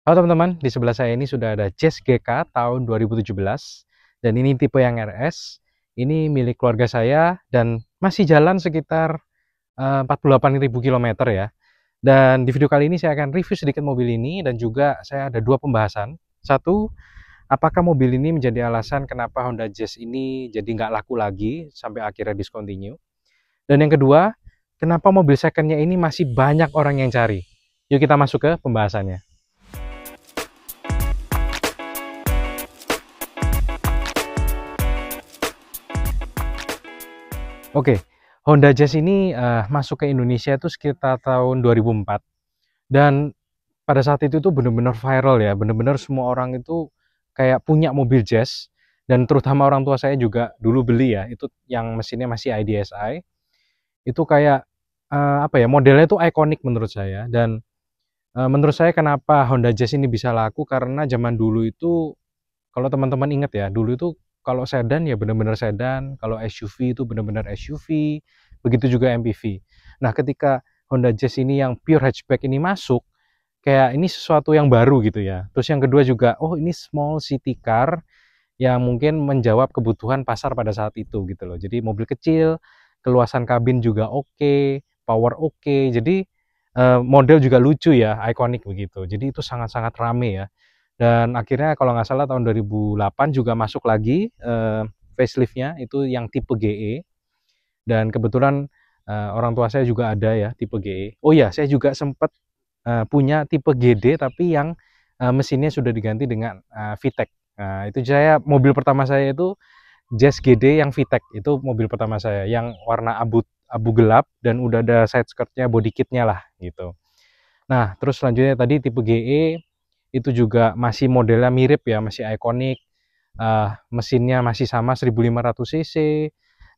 Halo teman-teman, di sebelah saya ini sudah ada Jazz GK tahun 2017 dan ini tipe yang RS. Ini milik keluarga saya dan masih jalan sekitar 48.000 kilometer ya. Dan di video kali ini saya akan review sedikit mobil ini dan juga saya ada dua pembahasan. Satu, apakah mobil ini menjadi alasan kenapa Honda Jazz ini jadi nggak laku lagi sampai akhirnya discontinue. Dan yang kedua, kenapa mobil secondnya ini masih banyak orang yang cari. Yuk kita masuk ke pembahasannya. Oke, Honda Jazz ini masuk ke Indonesia itu sekitar tahun 2004 dan pada saat itu tuh bener-bener viral ya, bener-bener semua orang itu kayak punya mobil Jazz dan terutama orang tua saya juga dulu beli ya, itu yang mesinnya masih IDSI. Itu kayak apa ya, modelnya itu ikonik menurut saya dan menurut saya kenapa Honda Jazz ini bisa laku karena zaman dulu itu kalau teman-teman ingat ya, dulu itu kalau sedan ya benar-benar sedan, kalau SUV itu benar-benar SUV, begitu juga MPV. Nah, ketika Honda Jazz ini yang pure hatchback ini masuk, kayak ini sesuatu yang baru gitu ya. Terus yang kedua juga, oh ini small city car yang mungkin menjawab kebutuhan pasar pada saat itu gitu loh. Jadi mobil kecil, keluasan kabin juga oke, power oke. Jadi model juga lucu ya, ikonik begitu. Jadi itu sangat-sangat rame ya. Dan akhirnya kalau nggak salah tahun 2008 juga masuk lagi faceliftnya itu yang tipe GE. Dan kebetulan orang tua saya juga ada ya tipe GE. Oh ya, saya juga sempat punya tipe GD tapi yang mesinnya sudah diganti dengan VTEC. Nah, itu saya mobil pertama saya itu Jazz GD yang VTEC. Itu mobil pertama saya yang warna abu abu gelap dan udah ada side skirtnya, body kitnya lah gitu. Nah, terus selanjutnya tadi tipe GE itu juga masih modelnya mirip ya, masih ikonik. Mesinnya masih sama 1500 cc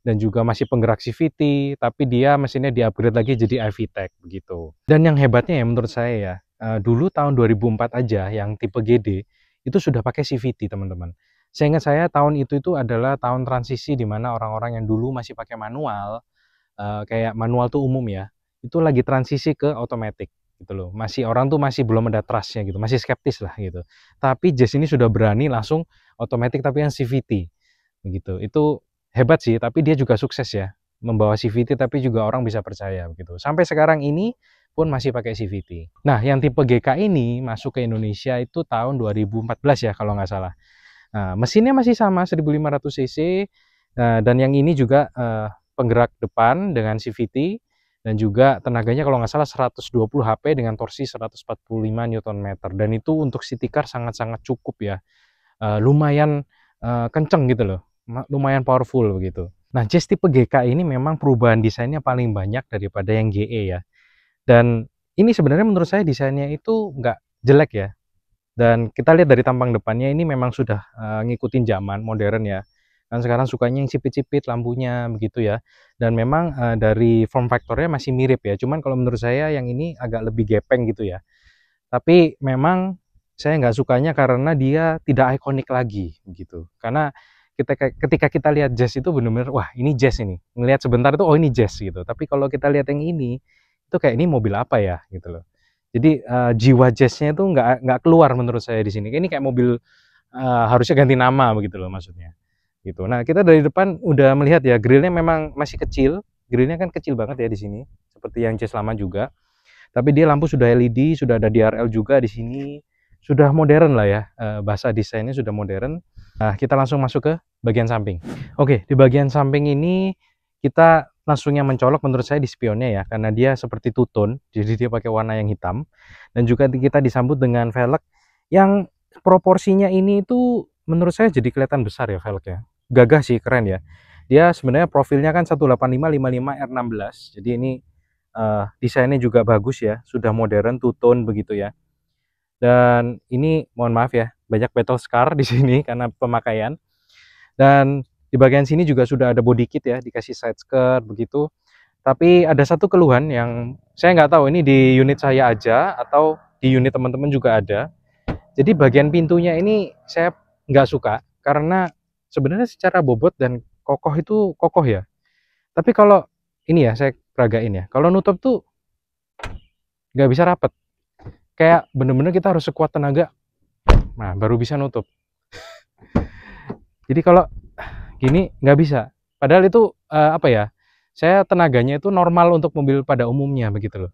dan juga masih penggerak CVT, tapi dia mesinnya di-upgrade lagi jadi iVTEC begitu. Dan yang hebatnya ya menurut saya ya, dulu tahun 2004 aja yang tipe GD itu sudah pakai CVT teman-teman. Seingat saya tahun itu adalah tahun transisi di mana orang-orang yang dulu masih pakai manual, kayak manual tuh umum ya, itu lagi transisi ke otomatis gitu loh. Masih orang tuh masih belum ada trust-nya gitu, masih skeptis lah gitu. Tapi Jazz ini sudah berani langsung otomatis tapi yang CVT begitu. Itu hebat sih, tapi dia juga sukses ya membawa CVT tapi juga orang bisa percaya begitu. Sampai sekarang ini pun masih pakai CVT. Nah, yang tipe GK ini masuk ke Indonesia itu tahun 2014 ya kalau nggak salah. Nah, mesinnya masih sama 1500 cc dan yang ini juga penggerak depan dengan CVT dan juga tenaganya kalau nggak salah 120 HP dengan torsi 145 Nm dan itu untuk city car sangat-sangat cukup ya. Lumayan kenceng gitu loh, lumayan powerful begitu. Nah, Jazz tipe GK ini memang perubahan desainnya paling banyak daripada yang GE ya. Dan ini sebenarnya menurut saya desainnya itu nggak jelek ya. Dan kita lihat dari tampang depannya ini memang sudah ngikutin zaman modern ya. Kan sekarang sukanya yang sipit-sipit lampunya begitu ya. Dan memang dari form factornya masih mirip ya. Cuman kalau menurut saya yang ini agak lebih gepeng gitu ya. Tapi memang saya nggak sukanya karena dia tidak ikonik lagi gitu. Karena ketika kita lihat Jazz itu benar-benar wah ini Jazz ini. Ngelihat sebentar itu oh ini Jazz gitu. Tapi kalau kita lihat yang ini itu kayak ini mobil apa ya gitu loh. Jadi jiwa Jazz-nya itu nggak keluar menurut saya di sini. Ini kayak mobil harusnya ganti nama begitu loh maksudnya. Gitu. Nah kita dari depan udah melihat ya grillnya memang masih kecil. Grillnya kan kecil banget ya di sini. Seperti yang Jazz lama juga. Tapi dia lampu sudah LED, sudah ada DRL juga di sini. Sudah modern lah ya, bahasa desainnya sudah modern. Nah, kita langsung masuk ke bagian samping. Oke, di bagian samping ini kita langsungnya mencolok menurut saya di spionnya ya, karena dia seperti two-tone, jadi dia pakai warna yang hitam. Dan juga kita disambut dengan velg yang proporsinya ini itu menurut saya jadi kelihatan besar ya velgnya. Gagah sih, keren ya. Dia sebenarnya profilnya kan 185-55 R16, jadi ini desainnya juga bagus ya, sudah modern two-tone begitu ya. Dan ini mohon maaf ya, banyak battle scar di sini karena pemakaian. Dan di bagian sini juga sudah ada body kit ya, dikasih side skirt begitu. Tapi ada satu keluhan yang saya nggak tahu ini di unit saya aja atau di unit teman-teman juga ada. Jadi bagian pintunya ini saya nggak suka karena sebenarnya secara bobot dan kokoh itu kokoh ya. Tapi kalau ini ya saya peragain ya, kalau nutup tuh nggak bisa rapet. kayak bener-bener kita harus sekuat tenaga, nah baru bisa nutup. Jadi kalau gini nggak bisa. Padahal itu apa ya? Saya tenaganya itu normal untuk mobil pada umumnya begitu loh.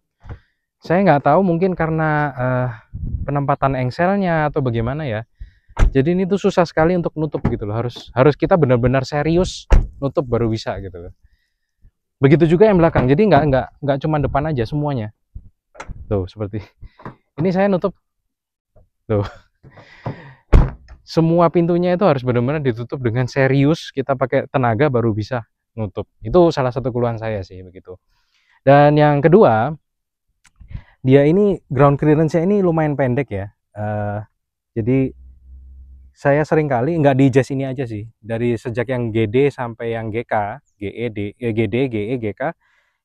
Saya nggak tahu mungkin karena penempatan engselnya atau bagaimana ya. Jadi ini tuh susah sekali untuk nutup gitu loh. Harus kita benar-benar serius nutup baru bisa gitu loh. Begitu juga yang belakang. Jadi nggak cuma depan aja semuanya. Tuh seperti ini saya nutup. Tuh. Semua pintunya itu harus benar-benar ditutup dengan serius. Kita pakai tenaga baru bisa nutup. Itu salah satu keluhan saya sih begitu. Dan yang kedua, dia ini ground clearance-nya ini lumayan pendek ya. Jadi saya sering kali nggak di Jazz ini aja sih, dari sejak yang GD sampai yang GK, GD, GE, GK,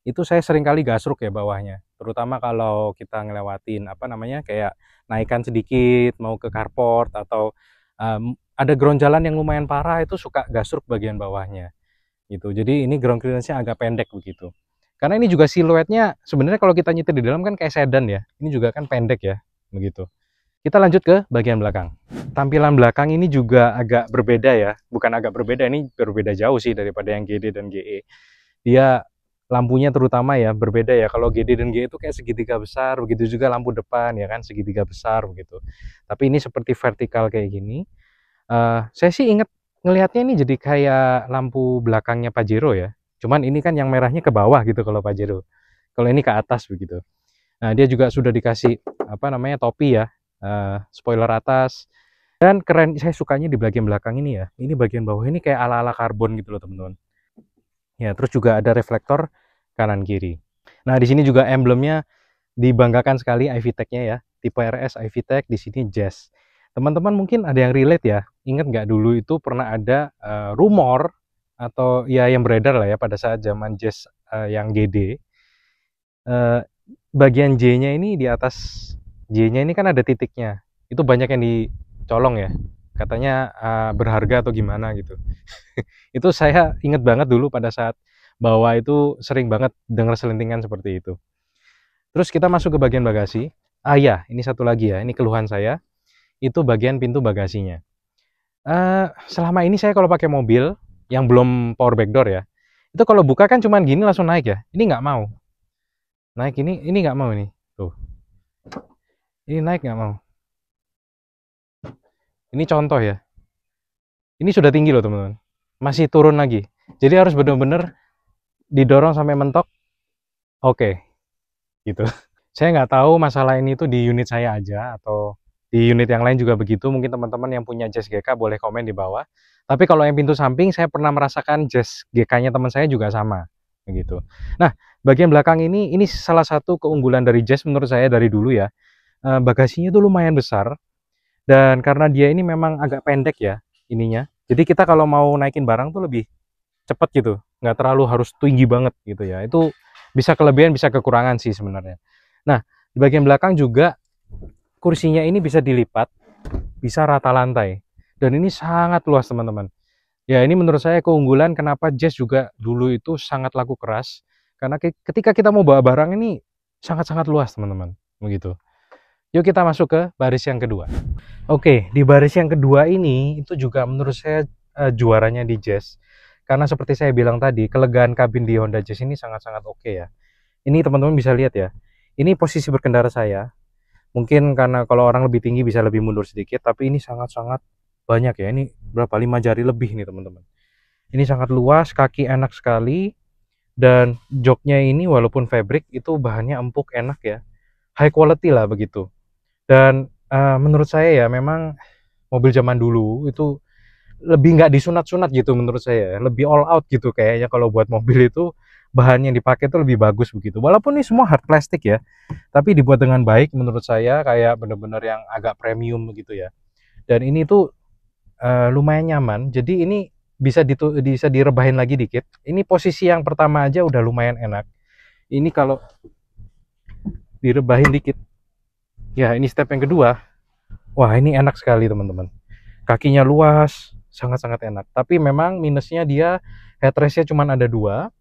itu saya sering kali gasruk ya bawahnya. Terutama kalau kita ngelewatin apa namanya kayak naikkan sedikit mau ke carport atau ada ground jalan yang lumayan parah itu suka gasruk bagian bawahnya gitu. Jadi ini ground clearance-nya agak pendek begitu. Karena ini juga siluetnya sebenarnya kalau kita nyetir di dalam kan kayak sedan ya. Ini juga kan pendek ya, begitu. Kita lanjut ke bagian belakang. Tampilan belakang ini juga agak berbeda ya. Bukan agak berbeda, ini berbeda jauh sih daripada yang GD dan GE. Dia lampunya terutama ya berbeda ya. Kalau GD dan GE itu kayak segitiga besar, begitu juga lampu depan ya kan segitiga besar begitu. Tapi ini seperti vertikal kayak gini. Saya sih inget ngelihatnya ini jadi kayak lampu belakangnya Pajero ya. Cuman ini kan yang merahnya ke bawah gitu kalau Pajero. Kalau ini ke atas begitu. Nah, dia juga sudah dikasih apa namanya topi ya, spoiler atas. Dan keren, saya sukanya di bagian belakang ini ya. Ini bagian bawah ini kayak ala-ala karbon gitu loh teman-teman. Ya, terus juga ada reflektor kanan kiri. Nah, di sini juga emblemnya dibanggakan sekali iVTEC-nya ya. Tipe RS iVTEC, di sini Jazz. Teman-teman mungkin ada yang relate ya. Ingat nggak dulu itu pernah ada rumor atau ya yang beredar lah ya pada saat zaman Jazz yang GD. Bagian J-nya ini di atas J-nya ini kan ada titiknya. Itu banyak yang dicolong ya. Katanya berharga atau gimana gitu. Itu saya inget banget dulu pada saat bawa itu sering banget dengar selentingan seperti itu. Terus kita masuk ke bagian bagasi. Ya, ini satu lagi ya. Ini keluhan saya. Itu bagian pintu bagasinya. Selama ini saya kalau pakai mobil yang belum power back door ya, itu kalau buka kan cuman gini langsung naik ya. Ini nggak mau. Naik ini nggak mau ini. Tuh. Ini naik nggak mau. Ini contoh ya. Ini sudah tinggi loh teman-teman. Masih turun lagi. Jadi harus benar-benar didorong sampai mentok. Oke. Gitu. Saya nggak tahu masalah ini tuh di unit saya aja atau di unit yang lain juga begitu. Mungkin teman-teman yang punya Jazz GK boleh komen di bawah. Tapi kalau yang pintu samping saya pernah merasakan Jazz GK-nya teman saya juga sama begitu. Nah, bagian belakang ini salah satu keunggulan dari Jazz menurut saya dari dulu ya. Bagasinya tuh lumayan besar dan karena dia ini memang agak pendek ya ininya. Jadi kita kalau mau naikin barang tuh lebih cepet gitu, nggak terlalu harus tinggi banget gitu ya. Itu bisa kelebihan bisa kekurangan sih sebenarnya. Nah, di bagian belakang juga kursinya ini bisa dilipat, bisa rata lantai. Dan ini sangat luas teman-teman. Ya ini menurut saya keunggulan kenapa Jazz juga dulu itu sangat laku keras. Karena ketika kita mau bawa barang ini sangat-sangat luas teman-teman. Begitu. Yuk kita masuk ke baris yang kedua. Oke, di baris yang kedua ini itu juga menurut saya juaranya di Jazz. Karena seperti saya bilang tadi, kelegaan kabin di Honda Jazz ini sangat-sangat oke ya. Ini teman-teman bisa lihat ya. Ini posisi berkendara saya. Mungkin karena kalau orang lebih tinggi bisa lebih mundur sedikit, tapi ini sangat-sangat banyak ya. Ini berapa? 5 jari lebih nih teman-teman. Ini sangat luas, kaki enak sekali. Dan joknya ini walaupun fabric itu bahannya empuk, enak ya. High quality lah begitu. Dan menurut saya ya memang mobil zaman dulu itu lebih nggak disunat-sunat gitu menurut saya. Lebih all out gitu kayaknya kalau buat mobil itu bahan yang dipakai itu lebih bagus begitu. Walaupun ini semua hard plastik ya, tapi dibuat dengan baik menurut saya kayak bener-bener yang agak premium begitu ya. Dan ini tuh lumayan nyaman. Jadi ini bisa direbahin lagi dikit. Ini posisi yang pertama aja udah lumayan enak. Ini kalau direbahin dikit, ya ini step yang kedua. Wah ini enak sekali teman-teman. Kakinya luas, sangat-sangat enak. Tapi memang minusnya dia headrestnya cuma ada 2.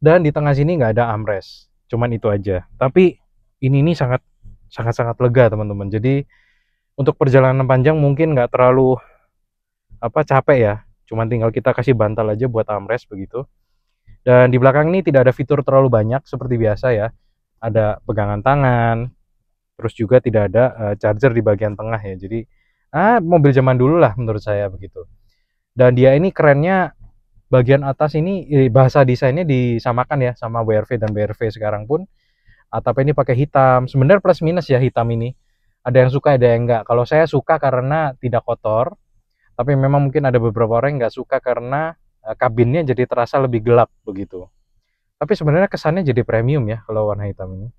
Dan di tengah sini nggak ada armrest, cuman itu aja. Tapi ini sangat sangat-sangat lega teman-teman. Jadi untuk perjalanan panjang mungkin nggak terlalu capek ya, cuman tinggal kita kasih bantal aja buat armrest begitu. Dan di belakang ini tidak ada fitur terlalu banyak seperti biasa ya, ada pegangan tangan, terus juga tidak ada charger di bagian tengah ya. Jadi mobil zaman dulu lah menurut saya begitu. Dan dia ini kerennya bagian atas ini bahasa desainnya disamakan ya sama WRV dan BRV sekarang pun. Atap ini pakai hitam. Sebenarnya plus minus ya hitam ini. Ada yang suka, ada yang enggak. Kalau saya suka karena tidak kotor. Tapi memang mungkin ada beberapa orang yang nggak suka karena kabinnya jadi terasa lebih gelap begitu. Tapi sebenarnya kesannya jadi premium ya kalau warna hitam ini.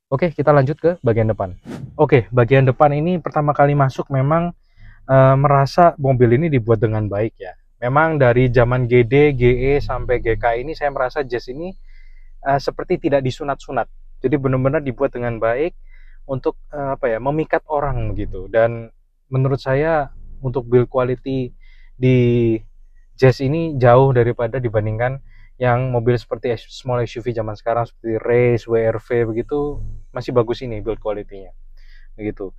Oke, kita lanjut ke bagian depan. Oke, bagian depan ini pertama kali masuk memang merasa mobil ini dibuat dengan baik ya. Memang dari zaman GD, GE sampai GK ini saya merasa Jazz ini seperti tidak disunat-sunat. Jadi benar-benar dibuat dengan baik untuk memikat orang gitu. Dan menurut saya untuk build quality di Jazz ini jauh daripada dibandingkan yang mobil seperti small SUV zaman sekarang seperti Race, WRV begitu, masih bagus ini build quality-nya begitu.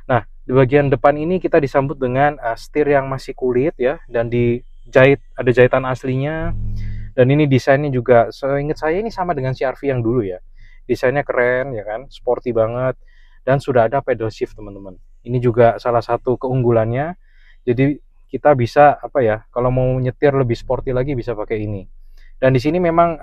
Nah, di bagian depan ini kita disambut dengan setir yang masih kulit ya, dan dijahit, ada jahitan aslinya. Dan ini desainnya juga, seingat saya ini sama dengan CR-V yang dulu ya. Desainnya keren ya kan, sporty banget. Dan sudah ada pedal shift teman-teman. Ini juga salah satu keunggulannya. Jadi kita bisa kalau mau nyetir lebih sporty lagi bisa pakai ini. Dan di sini memang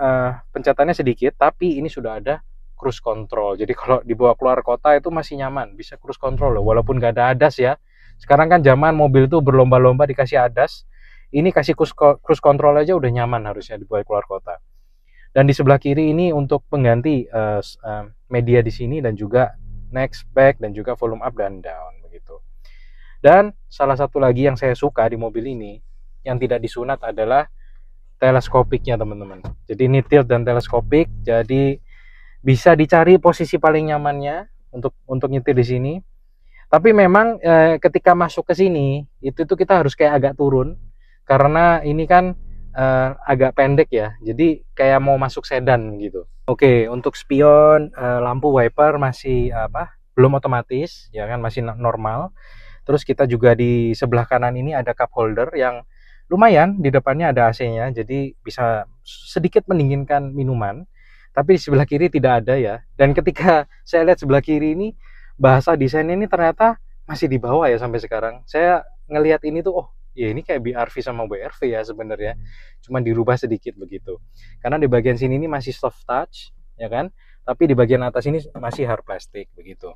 pencetannya sedikit, tapi ini sudah ada cruise control. Jadi kalau dibawa keluar kota itu masih nyaman, bisa cruise control loh, walaupun nggak ada ADAS ya. Sekarang kan zaman mobil tuh berlomba-lomba dikasih ADAS. Ini kasih cruise control aja udah nyaman harusnya dibawa keluar kota. Dan di sebelah kiri ini untuk pengganti media di sini, dan juga next, back, dan juga volume up dan down begitu. Dan salah satu lagi yang saya suka di mobil ini yang tidak disunat adalah teleskopiknya teman-teman. Jadi ini tilt dan teleskopik, jadi bisa dicari posisi paling nyamannya untuk nyetir di sini. Tapi memang ketika masuk ke sini itu kita harus kayak agak turun karena ini kan agak pendek ya. Jadi kayak mau masuk sedan gitu. Oke, untuk spion, lampu wiper masih belum otomatis ya kan, masih normal. Terus kita juga di sebelah kanan ini ada cup holder yang lumayan, di depannya ada AC-nya, jadi bisa sedikit mendinginkan minuman. Tapi di sebelah kiri tidak ada ya. Dan ketika saya lihat sebelah kiri ini, bahasa desainnya ini ternyata masih di bawah ya sampai sekarang. Saya ngelihat ini tuh, oh ya ini kayak BRV sama WRV ya sebenarnya, cuma dirubah sedikit begitu. Karena di bagian sini ini masih soft touch, ya kan? Tapi di bagian atas ini masih hard plastic begitu.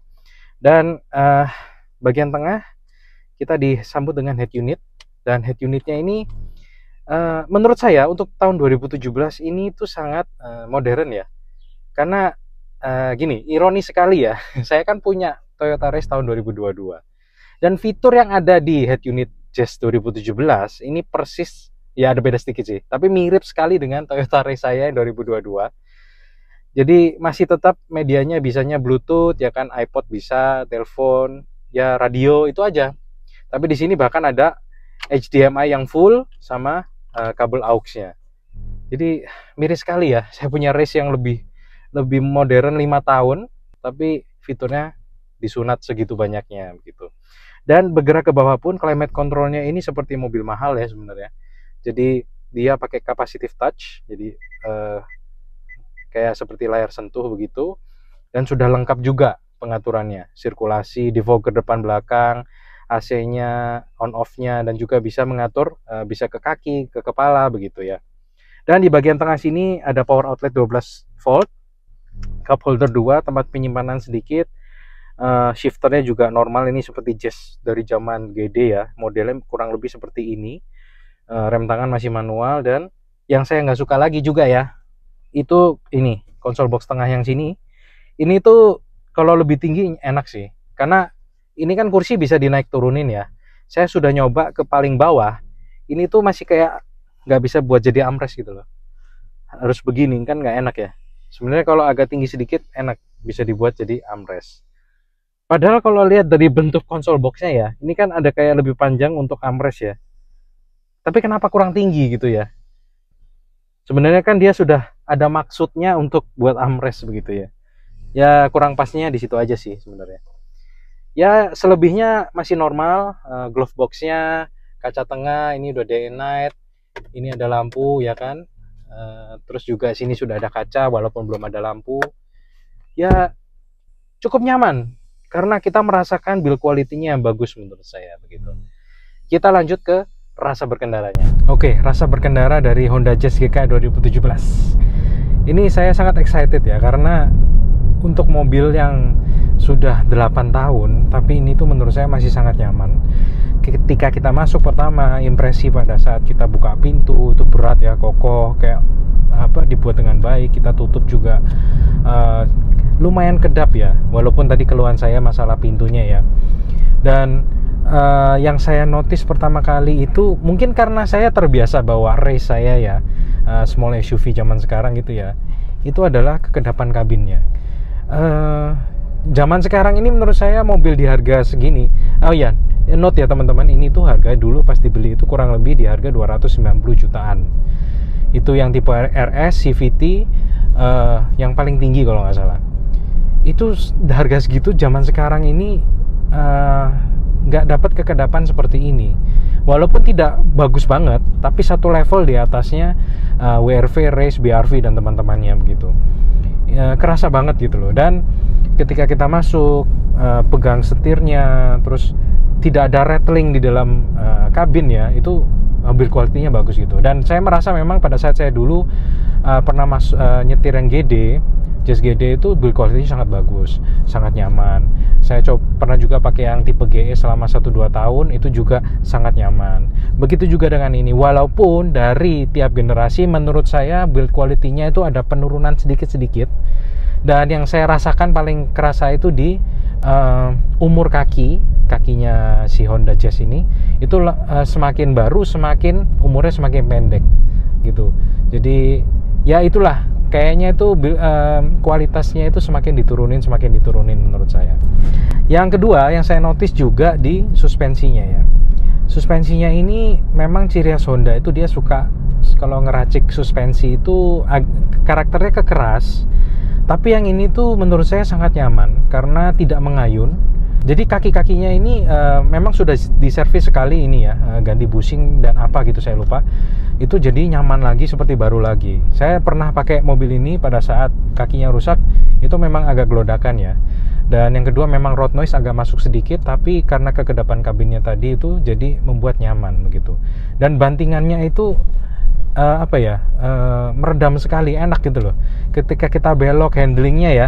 Dan bagian tengah kita disambut dengan head unit, dan head unitnya ini menurut saya untuk tahun 2017 ini tuh sangat modern ya. Karena gini, ironis sekali ya, saya kan punya Toyota Race tahun 2022. Dan fitur yang ada di head unit Jazz 2017 ini persis, ya ada beda sedikit sih, tapi mirip sekali dengan Toyota Race saya yang 2022. Jadi masih tetap medianya bisanya Bluetooth ya kan, iPod bisa, telepon, ya radio itu aja. Tapi di sini bahkan ada HDMI yang full sama kabel aux-nya. Jadi miris sekali ya. Saya punya Race yang lebih modern 5 tahun, tapi fiturnya disunat segitu banyaknya gitu. Dan bergerak ke bawah pun climate controlnya ini seperti mobil mahal ya sebenarnya. Jadi dia pakai capacitive touch, jadi kayak seperti layar sentuh begitu. Dan sudah lengkap juga pengaturannya, sirkulasi, defogger depan belakang, AC-nya, on-off-nya, dan juga bisa mengatur bisa ke kaki, ke kepala begitu ya. Dan di bagian tengah sini ada power outlet 12 volt, cup holder 2, tempat penyimpanan sedikit, shifternya juga normal, ini seperti Jazz dari zaman GD ya, modelnya kurang lebih seperti ini. Rem tangan masih manual, dan yang saya nggak suka lagi juga ya, itu ini konsol box tengah yang sini. Ini tuh kalau lebih tinggi enak sih, karena ini kan kursi bisa dinaik turunin ya. Saya sudah nyoba ke paling bawah, ini tuh masih kayak nggak bisa buat jadi armrest gitu loh. Harus begini kan nggak enak ya. Sebenarnya kalau agak tinggi sedikit enak, bisa dibuat jadi armrest. Padahal kalau lihat dari bentuk konsol boxnya ya, ini kan ada kayak lebih panjang untuk armrest ya. Tapi kenapa kurang tinggi gitu ya? Sebenarnya kan dia sudah ada maksudnya untuk buat armrest begitu ya. Ya kurang pasnya di situ aja sih sebenarnya. Ya selebihnya masih normal, glove boxnya, kaca tengah ini udah day and night, ini ada lampu ya kan. Terus juga sini sudah ada kaca walaupun belum ada lampu. Ya cukup nyaman karena kita merasakan build quality-nya yang bagus menurut saya begitu. Kita lanjut ke rasa berkendaranya. Oke, rasa berkendara dari Honda Jazz GK 2017. Ini saya sangat excited ya karena untuk mobil yang sudah 8 tahun, tapi ini tuh menurut saya masih sangat nyaman. Ketika kita masuk pertama, impresi pada saat kita buka pintu itu berat ya, kokoh, kayak apa dibuat dengan baik. Kita tutup juga lumayan kedap ya, walaupun tadi keluhan saya masalah pintunya ya. Dan yang saya notice pertama kali itu mungkin karena saya terbiasa bawa race saya ya, small SUV zaman sekarang gitu ya, itu adalah kekedapan kabinnya. Zaman sekarang ini menurut saya mobil di harga segini, oh ya, note ya teman-teman, ini tuh harga dulu pas dibeli itu kurang lebih di harga 290 jutaan. Itu yang tipe RS, CVT, yang paling tinggi kalau nggak salah. Itu harga segitu zaman sekarang ini nggak dapat kekedapan seperti ini. Walaupun tidak bagus banget, tapi satu level di atasnya WRV, Race, BRV dan teman-temannya begitu. Ya, kerasa banget gitu loh. Dan ketika kita masuk, pegang setirnya, terus tidak ada rattling di dalam kabin ya, itu build quality-nya bagus gitu. Dan saya merasa memang pada saat saya dulu pernah nyetir yang GD, Jazz GD itu build quality sangat bagus, sangat nyaman. Saya pernah juga pakai yang tipe GE selama 1-2 tahun, itu juga sangat nyaman. Begitu juga dengan ini, walaupun dari tiap generasi menurut saya build quality-nya itu ada penurunan sedikit-sedikit. Dan yang saya rasakan paling kerasa itu di umur kakinya si Honda Jazz ini, itu semakin baru, semakin umurnya semakin pendek gitu. Jadi ya itulah, kayaknya itu kualitasnya itu semakin diturunin menurut saya. Yang kedua yang saya notice juga di suspensinya ya. Suspensinya ini memang ciri khas Honda itu dia suka kalau ngeracik suspensi itu karakternya kekeras. Tapi yang ini tuh menurut saya sangat nyaman karena tidak mengayun. Jadi kaki-kakinya ini memang sudah diservis sekali ini ya, ganti bushing dan apa gitu saya lupa. Itu jadi nyaman lagi seperti baru lagi. Saya pernah pakai mobil ini pada saat kakinya rusak, itu memang agak gelodakan ya. Dan yang kedua memang road noise agak masuk sedikit, tapi karena kekedapan kabinnya tadi itu jadi membuat nyaman begitu. Dan bantingannya itu meredam sekali, enak gitu loh. Ketika kita belok, handlingnya ya,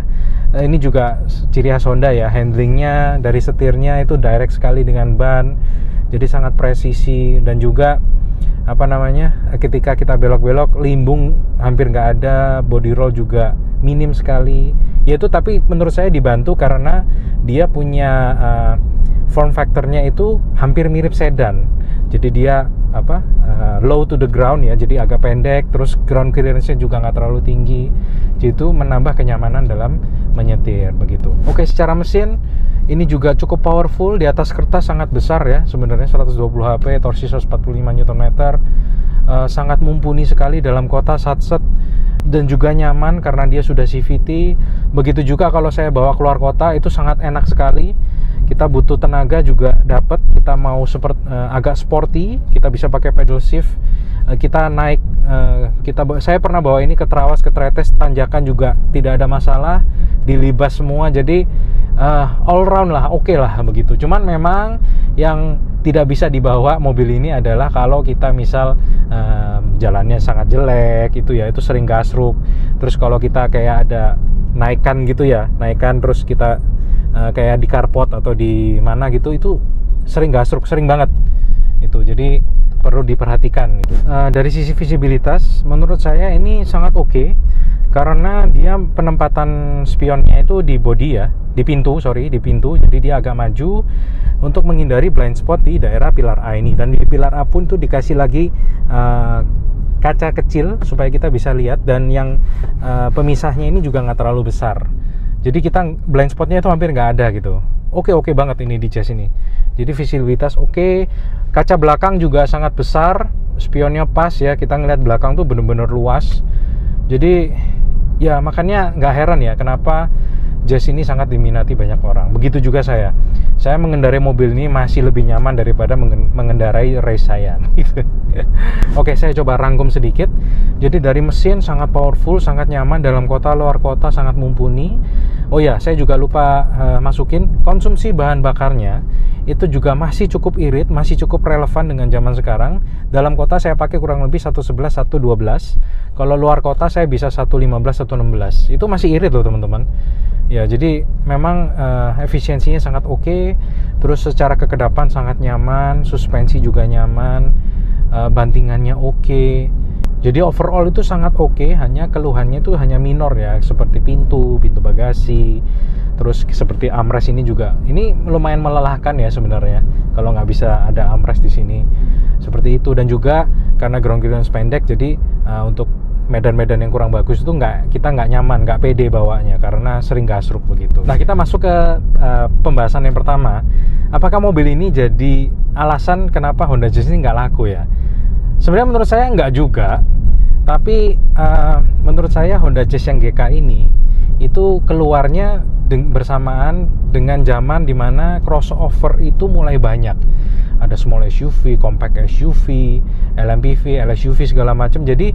ini juga ciri khas Honda ya, handlingnya dari setirnya itu direct sekali dengan ban, jadi sangat presisi. Dan juga ketika kita belok-belok, limbung hampir nggak ada, body roll juga minim sekali. Yaitu tapi menurut saya dibantu karena dia punya form factornya itu hampir mirip sedan. Jadi dia low to the ground ya, jadi agak pendek, terus ground clearance-nya juga nggak terlalu tinggi. Jadi itu menambah kenyamanan dalam menyetir begitu. Oke, secara mesin ini juga cukup powerful, di atas kertas sangat besar ya, sebenarnya 120 HP, torsi 145 Nm. Sangat mumpuni sekali dalam kota, satset, dan juga nyaman karena dia sudah CVT. Begitu juga kalau saya bawa keluar kota itu sangat enak sekali. Kita butuh tenaga juga dapat. Kita mau agak sporty, kita bisa pakai pedal shift. Kita naik, saya pernah bawa ini ke Trawas, ke Tretes, tanjakan juga tidak ada masalah, dilibas semua. Jadi all round lah, oke lah begitu. Cuman memang yang tidak bisa dibawa mobil ini adalah kalau kita misal jalannya sangat jelek itu ya, itu sering gasruk. Terus kalau kita kayak ada naikan gitu ya, naikan terus kita kayak di carport atau di mana gitu, itu sering gasruk, sering banget itu. Jadi perlu diperhatikan gitu. Dari sisi visibilitas menurut saya ini sangat oke karena dia penempatan spionnya itu di body ya, di pintu, jadi dia agak maju untuk menghindari blind spot di daerah pilar A ini. Dan di pilar A pun tuh dikasih lagi kaca kecil supaya kita bisa lihat, dan yang pemisahnya ini juga nggak terlalu besar, jadi kita blind spotnya itu hampir nggak ada gitu. Oke banget ini di Jazz ini. Jadi visibilitas oke. Kaca belakang juga sangat besar, spionnya pas ya, kita ngeliat belakang tuh bener-bener luas. Jadi ya makanya nggak heran ya kenapa Jazz ini sangat diminati banyak orang. Begitu juga saya mengendarai mobil ini masih lebih nyaman daripada mengendarai race saya. Oke, saya coba rangkum sedikit. Jadi dari mesin sangat powerful, sangat nyaman dalam kota, luar kota sangat mumpuni. Oh ya, saya juga lupa masukin konsumsi bahan bakarnya itu juga masih cukup irit, masih cukup relevan dengan zaman sekarang. Dalam kota saya pakai kurang lebih 111, 112. Kalau luar kota saya bisa 115, 116. Itu masih irit loh teman-teman. Ya, jadi memang efisiensinya sangat oke. Terus secara kekedapan sangat nyaman, suspensi juga nyaman, bantingannya oke. Jadi overall itu sangat oke, hanya keluhannya itu hanya minor ya, seperti pintu bagasi. Terus seperti armrest ini juga, ini lumayan melelahkan ya sebenarnya kalau nggak bisa ada armrest di sini. Seperti itu, dan juga karena ground clearance pendek, jadi untuk medan-medan yang kurang bagus itu kita nggak nyaman, nggak pede bawanya karena sering gasruk begitu. Nah, kita masuk ke pembahasan yang pertama. Apakah mobil ini jadi alasan kenapa Honda Jazz ini nggak laku ya? Sebenarnya menurut saya nggak juga, tapi menurut saya Honda Jazz yang GK ini itu keluarnya bersamaan dengan zaman dimana crossover itu mulai banyak. Ada small SUV, compact SUV, LMPV, LSUV segala macam. Jadi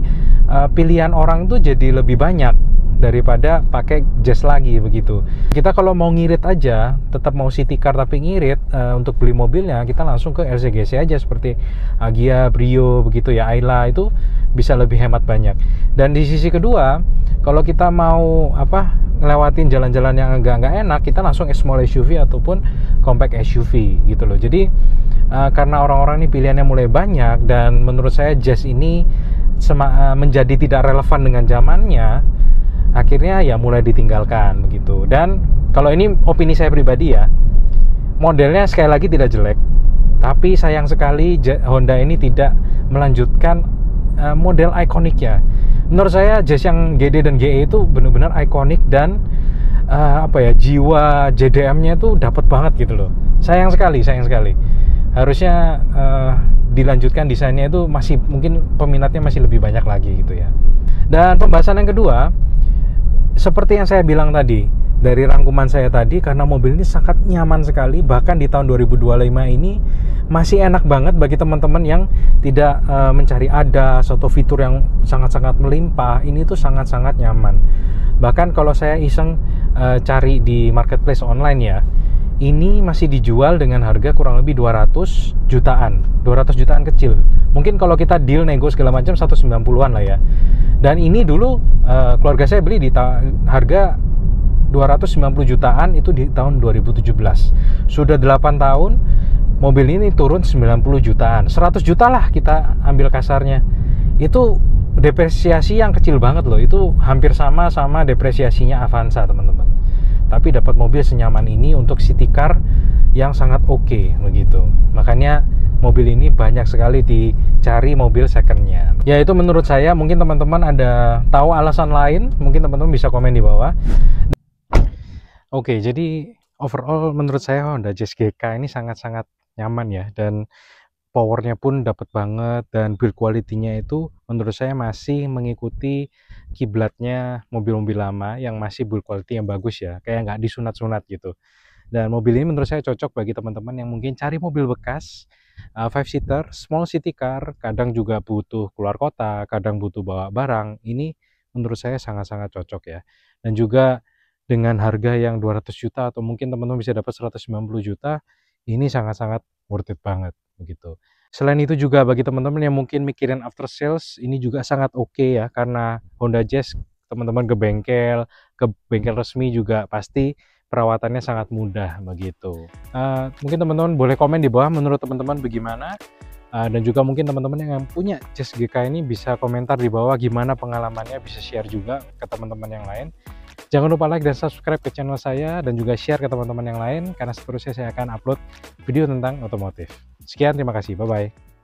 pilihan orang tuh jadi lebih banyak daripada pakai Jazz lagi begitu. Kita kalau mau ngirit aja, tetap mau city car tapi ngirit, untuk beli mobilnya kita langsung ke LCGC aja seperti Agya, Brio begitu ya, Ayla, itu bisa lebih hemat banyak. Dan di sisi kedua, kalau kita mau ngelewatin jalan-jalan yang agak nggak enak, kita langsung small SUV ataupun compact SUV gitu loh. Jadi karena orang-orang ini pilihannya mulai banyak, dan menurut saya Jazz ini menjadi tidak relevan dengan zamannya, akhirnya ya mulai ditinggalkan begitu. Dan kalau ini opini saya pribadi ya, modelnya sekali lagi tidak jelek, tapi sayang sekali Honda ini tidak melanjutkan model ikonik ya. Menurut saya Jazz yang GD dan GE itu benar-benar ikonik, dan jiwa JDM-nya itu dapat banget gitu loh. Sayang sekali. Harusnya dilanjutkan desainnya itu, masih mungkin peminatnya masih lebih banyak lagi gitu ya. Dan pembahasan yang kedua, seperti yang saya bilang tadi, dari rangkuman saya tadi, karena mobil ini sangat nyaman sekali, bahkan di tahun 2025 ini masih enak banget bagi teman-teman yang tidak mencari ADAS atau fitur yang sangat-sangat melimpah. Ini tuh sangat-sangat nyaman. Bahkan kalau saya iseng cari di marketplace online ya, ini masih dijual dengan harga kurang lebih 200 jutaan kecil. Mungkin kalau kita deal nego segala macam 190-an lah ya. Dan ini dulu keluarga saya beli di harga 290 jutaan itu di tahun 2017. Sudah 8 tahun mobil ini turun 90 jutaan. 100 juta lah kita ambil kasarnya. Itu depresiasi yang kecil banget loh. Itu hampir sama depresiasinya Avanza, teman-teman. Tapi dapat mobil senyaman ini untuk city car yang sangat oke begitu. Makanya mobil ini banyak sekali dicari mobil secondnya. Ya, itu menurut saya. Mungkin teman-teman ada tahu alasan lain, mungkin teman-teman bisa komen di bawah. Oke, jadi overall menurut saya Honda Jazz GK ini sangat-sangat nyaman ya, dan powernya pun dapat banget, dan build quality-nya itu menurut saya masih mengikuti kiblatnya mobil-mobil lama yang masih build quality yang bagus ya, kayak nggak disunat-sunat gitu. Dan mobil ini menurut saya cocok bagi teman-teman yang mungkin cari mobil bekas, 5-seater, small city car, kadang juga butuh keluar kota, kadang butuh bawa barang. Ini menurut saya sangat-sangat cocok ya. Dan juga dengan harga yang 200 juta atau mungkin teman-teman bisa dapat 190 juta, ini sangat-sangat worth it banget begitu. Selain itu juga bagi teman-teman yang mungkin mikirin after sales, ini juga sangat oke ya, karena Honda Jazz teman-teman ke bengkel resmi juga pasti perawatannya sangat mudah begitu. Mungkin teman-teman boleh komen di bawah menurut teman-teman bagaimana, dan juga mungkin teman-teman yang punya Jazz GK ini bisa komentar di bawah gimana pengalamannya, bisa share juga ke teman-teman yang lain. Jangan lupa like dan subscribe ke channel saya, dan juga share ke teman-teman yang lain, karena seterusnya saya akan upload video tentang otomotif. Sekian, terima kasih, bye-bye.